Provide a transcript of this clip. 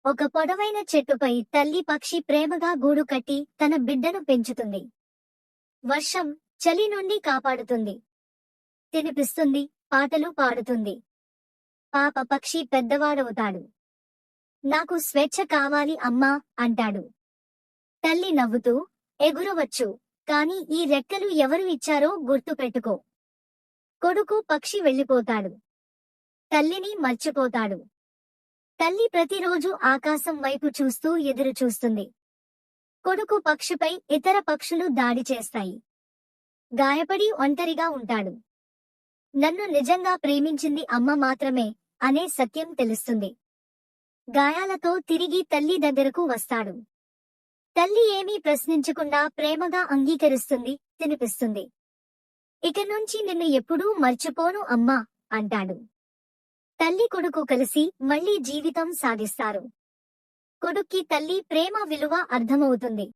ఒక పొడవైన చెట్టుపై తల్లి పక్షి ప్రేమగా గూడు కట్టి తన బిడ్డను పెంచుతుంది. వర్షం, చలి నుండి కాపాడుతుంది. తినిపిస్తుంది, పాటలు పాడుతుంది. పాప పక్షి పెద్దవాడవుతాడు. నాకు స్వేచ్ఛ కావాలి అమ్మా అంటాడు. తల్లి నవ్వుతూ, ఎగురవచ్చు, కాని ఈ రెక్కలు ఎవరు ఇచ్చారో గుర్తు పెట్టుకో. కొడుకు పక్షి వెళ్ళిపోతాడు. తల్లిని మర్చిపోతాడు. తల్లి ప్రతిరోజు ఆకాశం వైపు చూస్తూ ఎదురు చూస్తుంది. కొడుకు పక్షిపై ఇతర పక్షులు దాడి చేస్తాయి. గాయపడి ఒంటరిగా ఉంటాడు. నన్ను నిజంగా ప్రేమించింది అమ్మ మాత్రమే అనే సత్యం తెలుస్తుంది. గాయాలతో తిరిగి తల్లి దగ్గరకు వస్తాడు. తల్లి ఏమీ ప్రశ్నించకుండా ప్రేమగా అంగీకరిస్తుంది, తినిపిస్తుంది. ఇక నుంచి నిన్ను ఎప్పుడూ మర్చిపోను అమ్మా అంటాడు. తల్లి కొడుకు కలిసి మళ్లీ జీవితం సాగిస్తారు. కొడుక్కి తల్లి ప్రేమ విలువ అర్థమవుతుంది.